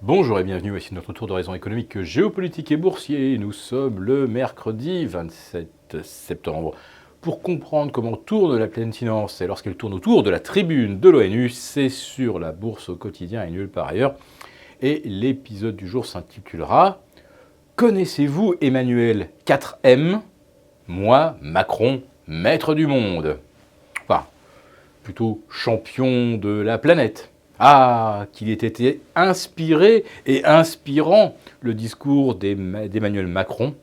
Bonjour et bienvenue, voici notre tour d'horizon économique, géopolitique et boursier. Nous sommes le mercredi 27 septembre. Pour comprendre comment tourne la pleine finance et lorsqu'elle tourne autour de la tribune de l'ONU, c'est sur la bourse au quotidien et nulle part ailleurs. Et l'épisode du jour s'intitulera « Connaissez-vous Emmanuel 4M ? Moi, Macron, maître du monde ». Enfin, plutôt champion de la planète. Ah, qu'il ait été inspiré et inspirant le discours d'Emmanuel Macron.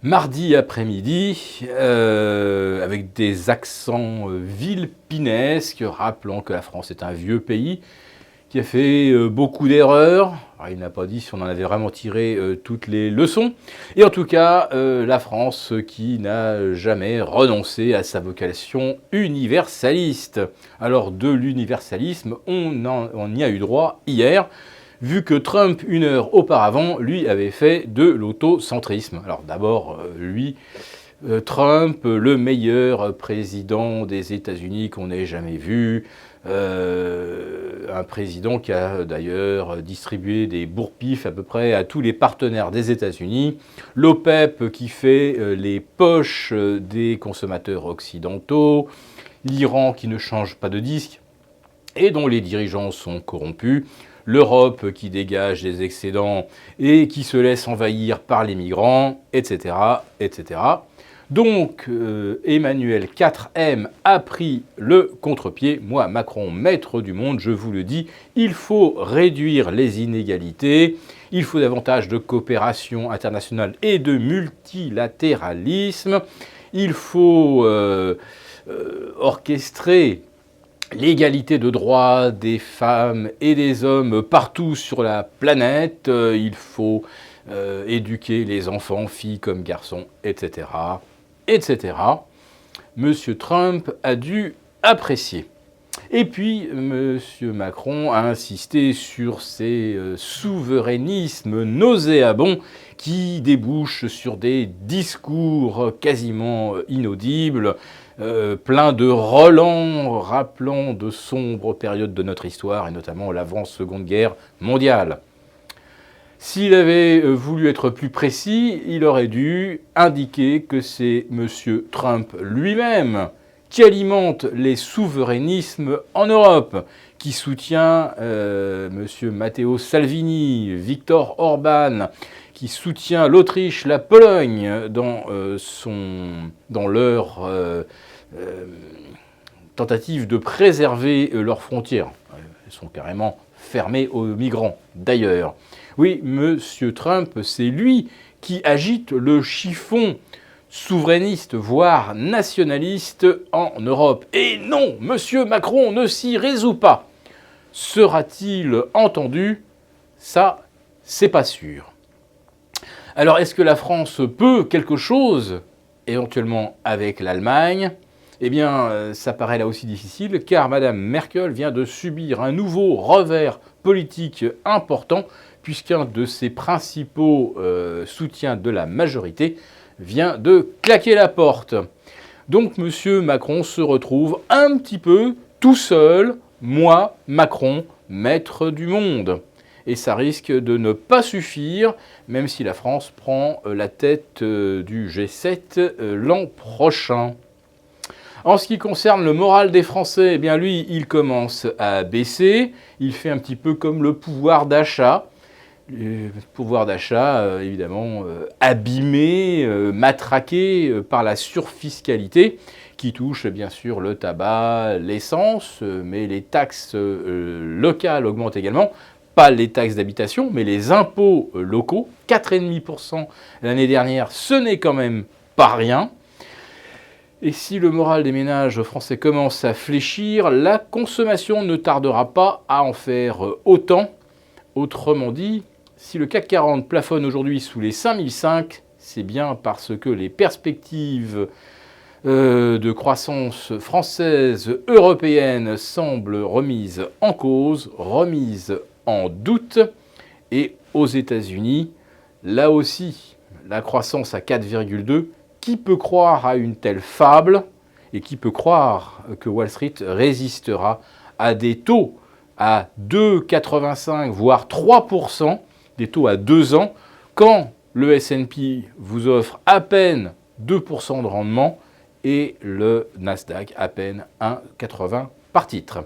Mardi après-midi, avec des accents vilpinesques, rappelant que la France est un vieux pays qui a fait beaucoup d'erreurs. Alors, il n'a pas dit si on en avait vraiment tiré toutes les leçons. Et en tout cas, la France qui n'a jamais renoncé à sa vocation universaliste. Alors de l'universalisme, on y a eu droit hier, vu que Trump, une heure auparavant, lui avait fait de l'autocentrisme. Alors d'abord, Trump, le meilleur président des États-Unis qu'on ait jamais vu, un président qui a d'ailleurs distribué des bourre-pifs à peu près à tous les partenaires des États-Unis, l'OPEP qui fait les poches des consommateurs occidentaux, l'Iran qui ne change pas de disque et dont les dirigeants sont corrompus, l'Europe qui dégage des excédents et qui se laisse envahir par les migrants, etc., etc. Donc, Emmanuel 4M a pris le contre-pied. Moi, Macron, maître du monde, je vous le dis, il faut réduire les inégalités, il faut davantage de coopération internationale et de multilatéralisme, il faut orchestrer l'égalité de droits des femmes et des hommes partout sur la planète, il faut éduquer les enfants, filles comme garçons, etc., etc. Monsieur Trump a dû apprécier. Et puis, monsieur Macron a insisté sur ces souverainismes nauséabonds qui débouchent sur des discours quasiment inaudibles, plein de relents rappelant de sombres périodes de notre histoire, et notamment l'avant-seconde guerre mondiale. S'il avait voulu être plus précis, il aurait dû indiquer que c'est M. Trump lui-même qui alimente les souverainismes en Europe, qui soutient M. Matteo Salvini, Viktor Orban, qui soutient l'Autriche, la Pologne dans leur tentative de préserver leurs frontières. Elles sont carrément fermées aux migrants, d'ailleurs. Oui, M. Trump, c'est lui qui agite le chiffon souverainiste, voire nationaliste en Europe. Et non, M. Macron ne s'y résout pas. Sera-t-il entendu ? Ça, c'est pas sûr. Alors, est-ce que la France peut quelque chose, éventuellement avec l'Allemagne ? Eh bien, ça paraît là aussi difficile, car Mme Merkel vient de subir un nouveau revers politique important, puisqu'un de ses principaux soutiens de la majorité vient de claquer la porte. Donc M. Macron se retrouve un petit peu tout seul, moi, Macron, maître du monde. Et ça risque de ne pas suffire, même si la France prend la tête du G7 l'an prochain. En ce qui concerne le moral des Français, eh bien lui, il commence à baisser. Il fait un petit peu comme le pouvoir d'achat. Le pouvoir d'achat, évidemment, abîmé, matraqué par la surfiscalité qui touche bien sûr le tabac, l'essence, mais les taxes locales augmentent également. Pas les taxes d'habitation, mais les impôts locaux. 4,5% l'année dernière, ce n'est quand même pas rien. Et si le moral des ménages français commence à fléchir, la consommation ne tardera pas à en faire autant. Autrement dit, si le CAC 40 plafonne aujourd'hui sous les 5005, c'est bien parce que les perspectives de croissance française, européenne semblent remises en cause, remises en doute. Et aux États-Unis, là aussi, la croissance à 4,2. Qui peut croire à une telle fable et qui peut croire que Wall Street résistera à des taux à 2,85 voire 3%, des taux à 2 ans, quand le S&P vous offre à peine 2% de rendement et le Nasdaq à peine 1,80 par titre.